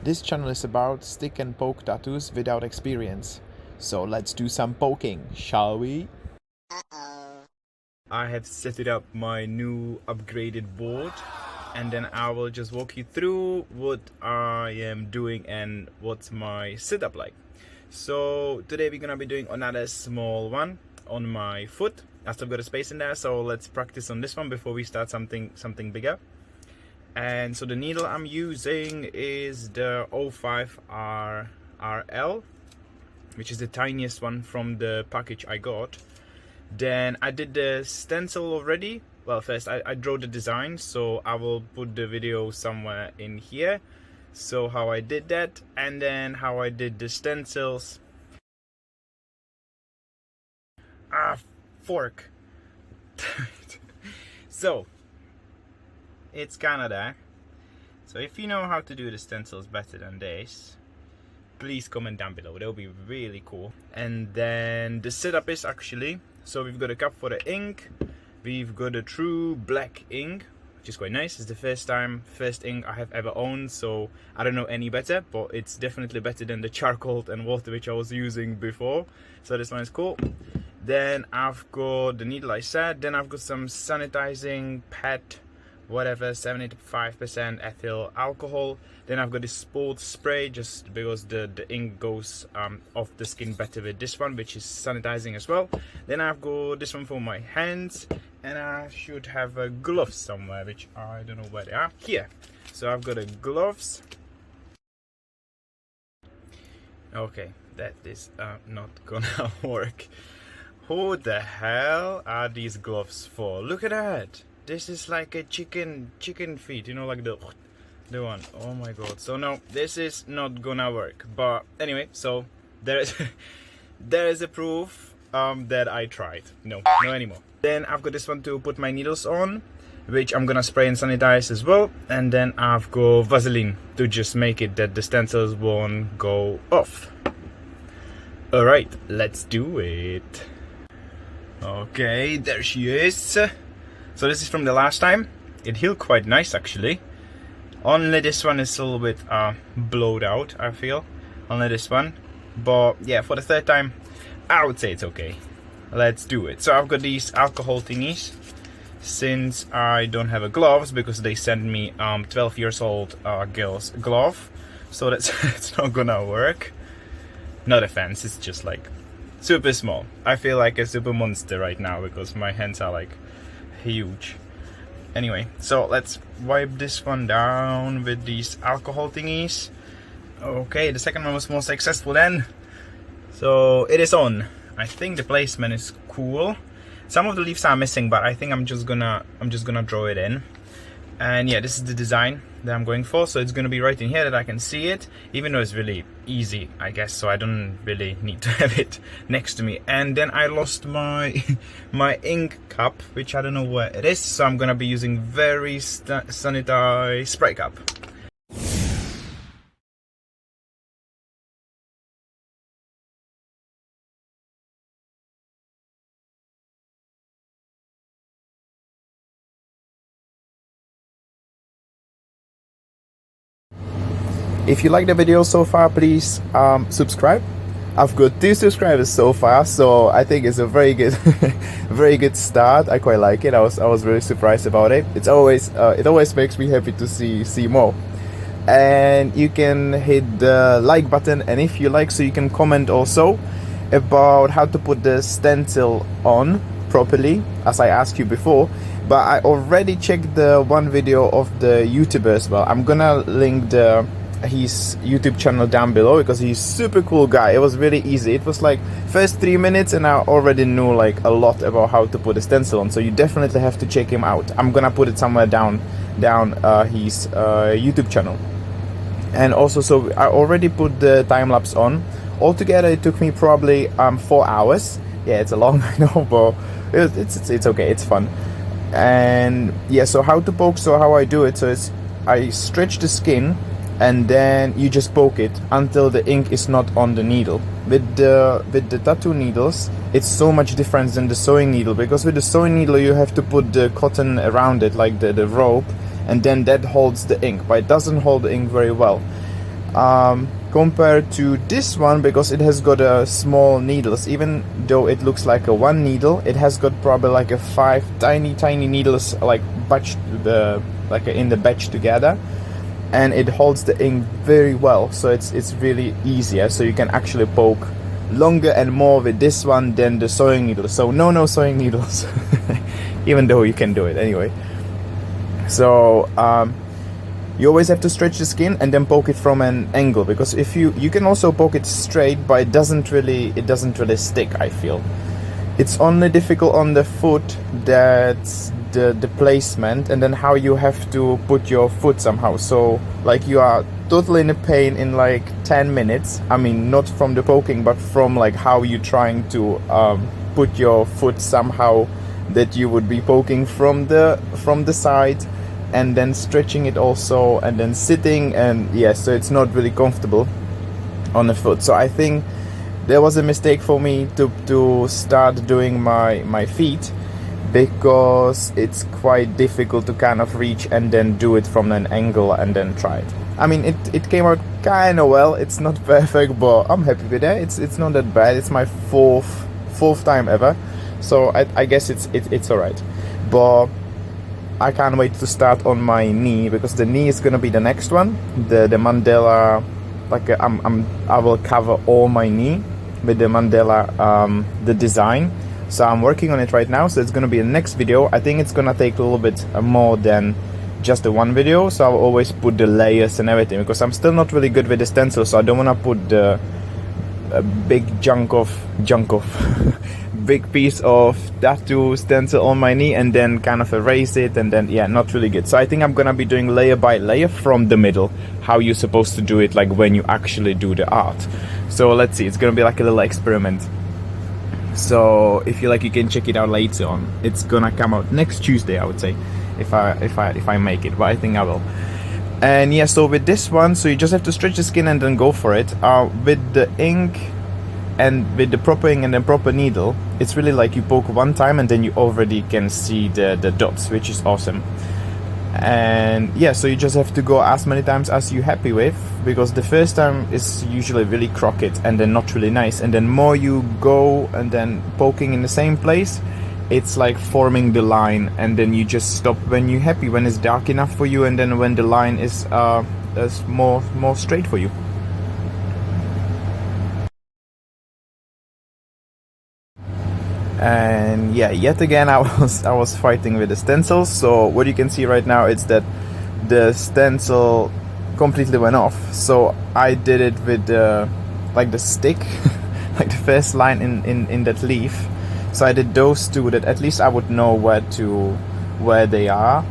This channel is about stick and poke tattoos without experience. So let's do some poking, shall we? I have set up my new upgraded board, and then I will just walk you through what I am doing and what's my setup like. So today we're gonna be doing another small one on my foot. I still got a space in there, so let's practice on this one before we start something bigger. And so the needle I'm using is the 05 RL, which is the tiniest one from the package I got. Then I did the stencil already. Well, first I drew the design, so I will put the video somewhere in here. So how I did that, and then how I did the stencils. Fork. So it's kinda there. So if you know how to do the stencils better than this, please comment down below. That would be really cool. And then the setup is actually, so we've got a cup for the ink, we've got a true black ink, which is quite nice. It's the first ink I have ever owned, so I don't know any better, but it's definitely better than the charcoal and water which I was using before. So this one is cool. Then I've got the needle I said, then I've got some sanitizing pad, whatever, 75% ethyl alcohol. Then I've got this sports spray, just because the ink goes off the skin better with this one, which is sanitizing as well. Then I've got this one for my hands, and I should have a glove somewhere, which I don't know where they are. Here. So I've got a gloves. Okay, that is not gonna work. Who the hell are these gloves for? Look at that. This is like a chicken feet, you know, like the one. Oh my god. So no, this is not gonna work. But anyway, so there is a proof that I tried. No anymore. Then I've got this one to put my needles on, which I'm gonna spray and sanitize as well. And then I've got Vaseline to just make it that the stencils won't go off. Alright, let's do it. Okay, there she is. So this is from the last time. It healed quite nice actually. Only this one is a little bit blowed out, I feel. Only this one. But yeah, for the third time, I would say it's okay. Let's do it. So I've got these alcohol thingies. Since I don't have a gloves, because they sent me 12 years old girl's glove. So that's it's not gonna work. Not offense, it's just like super small. I feel like a super monster right now because my hands are like huge. Anyway, so let's wipe this one down with these alcohol thingies. Okay, the second one was more successful then. So it is on. I think the placement is cool. Some of the leaves are missing, but I think I'm just gonna draw it in. And yeah, this is the design that I'm going for, so it's gonna be right in here that I can see it, even though it's really easy, I guess, so I don't really need to have it next to me. And then I lost my my ink cup, which I don't know where it is, so I'm gonna be using very sanitized spray cup. If you like the video so far, please subscribe. I've got 2 subscribers so far, so I think it's a very good very good start. I quite like it. I was really surprised about it. It always makes me happy to see more. And you can hit the like button, and if you like, so you can comment also about how to put the stencil on properly, as I asked you before. But I already checked the one video of the YouTuber as well. I'm gonna link his YouTube channel down below, because he's super cool guy. It was really easy. It was like first 3 minutes and I already knew like a lot about how to put a stencil on, so you definitely have to check him out. I'm gonna put it somewhere down his YouTube channel. And also, so I already put the time-lapse on. Altogether it took me probably 4 hours. Yeah, it's a long, I know, but it's okay, it's fun. And yeah, so how to poke, so how I do it, so it's I stretch the skin, and then you just poke it until the ink is not on the needle. With the tattoo needles, it's so much different than the sewing needle, because with the sewing needle you have to put the cotton around it, like the rope, and then that holds the ink, but it doesn't hold the ink very well. compared to this one, because it has got a small needles. Even though it looks like a one needle, it has got probably like a 5 tiny needles, like batched in the batch together, and it holds the ink very well. So it's really easier. So you can actually poke longer and more with this one than the sewing needle. So no sewing needles, even though you can do it anyway. So you always have to stretch the skin and then poke it from an angle, because if you can also poke it straight, but it doesn't really stick, I feel. It's only difficult on the foot, that's the placement, and then how you have to put your foot somehow. So like you are totally in a pain in like 10 minutes. I mean, not from the poking, but from like how you trying to put your foot somehow that you would be poking from the side, and then stretching it also, and then sitting, and yeah, so it's not really comfortable on the foot. So I think there was a mistake for me to start doing my feet, because it's quite difficult to kind of reach and then do it from an angle and then try it. I mean, it came out kind of well. It's not perfect, but I'm happy with it. It's not that bad. It's my fourth time ever, so I guess it's alright. But I can't wait to start on my knee, because the knee is gonna be the next one. The Mandela, like I will cover all my knee with the Mandela, the design. So I'm working on it right now. So it's gonna be the next video. I think it's gonna take a little bit more than just the one video. So I'll always put the layers and everything, because I'm still not really good with the stencil. So I don't wanna put the big big piece of tattoo stencil on my knee and then kind of erase it, and then yeah, not really good. So I think I'm gonna be doing layer by layer from the middle, how you're supposed to do it, like when you actually do the art. So let's see, it's gonna be like a little experiment. So if you like, you can check it out later on. It's gonna come out next Tuesday, I would say, if I make it, but I think I will. And yeah, so with this one, so you just have to stretch the skin and then go for it. With the ink and with the proper ink and then proper needle, it's really like you poke one time and then you already can see the dots, which is awesome. And yeah, so you just have to go as many times as you're happy with, because the first time is usually really crooked and then not really nice, and then more you go and then poking in the same place, it's like forming the line, and then you just stop when you're happy, when it's dark enough for you, and then when the line is more straight for you. And yeah, yet again I was fighting with the stencils. So what you can see right now is that the stencil completely went off. So I did it with like the stick, like the first line in that leaf. So I did those two, that at least I would know where they are,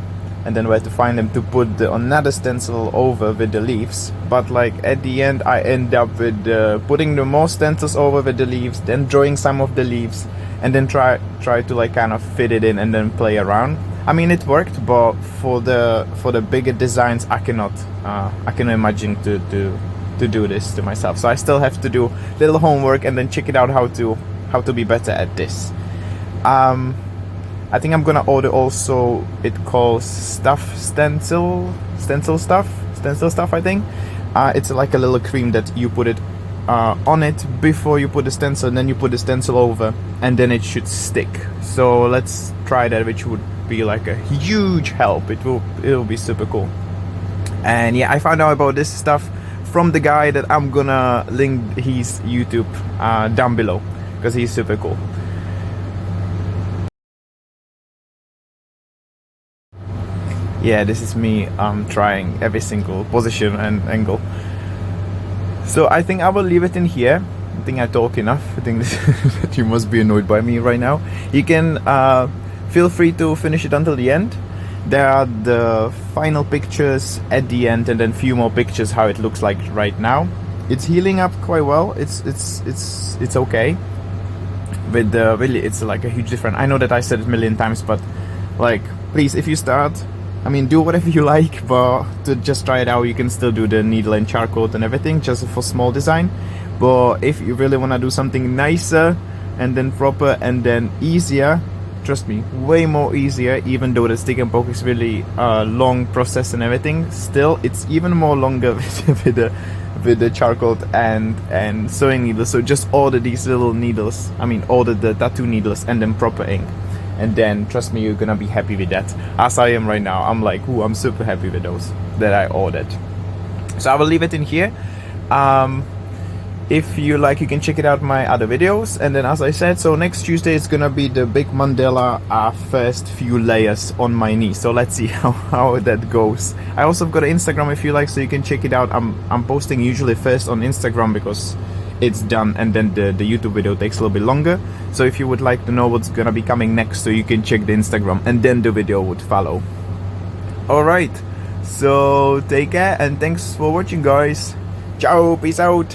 and then where to find them to put another stencil over with the leaves. But like at the end I end up with putting the more stencils over with the leaves, then drawing some of the leaves, and then try to like kind of fit it in and then play around. I mean, it worked, but for the bigger designs I cannot imagine to do this to myself. So I still have to do little homework and then check it out how to be better at this. I think I'm gonna order also, it calls stencil stuff, I think. It's like a little cream that you put it on it before you put the stencil, and then you put the stencil over, and then it should stick. So let's try that, which would be like a huge help. It'll be super cool. And yeah, I found out about this stuff from the guy that I'm gonna link his YouTube down below, because he's super cool. Yeah, this is me trying every single position and angle. So I think I will leave it in here. I think I talk enough. I think that you must be annoyed by me right now. You can feel free to finish it until the end. There are the final pictures at the end, and then few more pictures how it looks like right now. It's healing up quite well. It's okay. With really, it's like a huge difference. I know that I said it a million times, but like, please, if you start, I mean, do whatever you like, but to just try it out, you can still do the needle and charcoal and everything, just for small design. But if you really want to do something nicer and then proper and then easier, trust me, way more easier. Even though the stick and poke is really long process and everything, still it's even more longer with the charcoal and sewing needles. So just order these little needles, I mean order the tattoo needles and then proper ink, and then trust me, you're gonna be happy with that, as I am right now. I'm like, ooh, I'm super happy with those that I ordered. So I will leave it in here. If you like, you can check it out my other videos. And then as I said, so next Tuesday is gonna be the big mandala first few layers on my knee. So let's see how that goes. I also got an Instagram if you like, so you can check it out. I'm posting usually first on Instagram because it's done, and then the YouTube video takes a little bit longer. So if you would like to know what's gonna be coming next, so you can check the Instagram and then the video would follow. Alright, so take care and thanks for watching, guys. Ciao, peace out.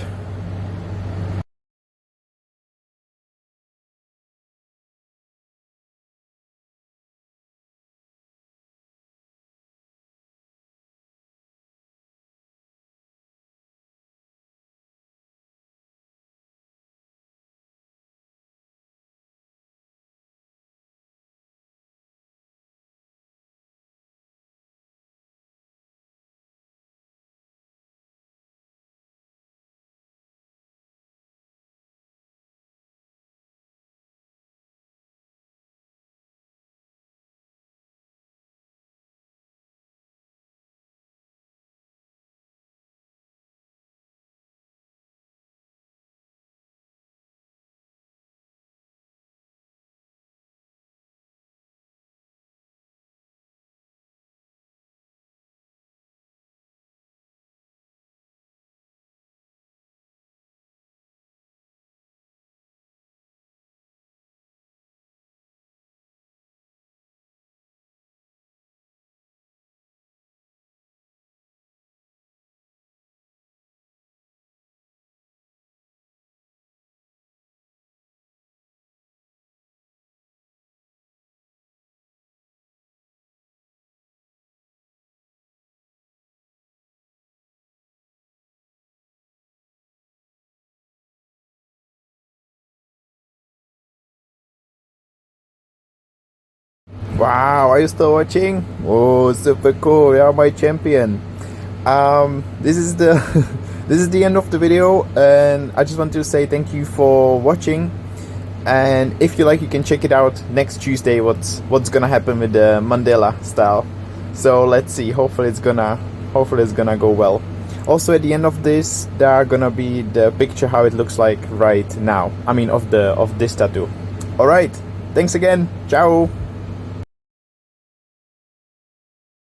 Wow, are you still watching? Oh, super cool. You are my champion. This is the this is the end of the video, and I just want to say thank you for watching. And if you like, you can check it out next Tuesday. What's gonna happen with the Mandela style? So let's see. Hopefully it's gonna go well. Also at the end of this, there are gonna be the picture how it looks like right now. I mean of this tattoo. All right. Thanks again. Ciao.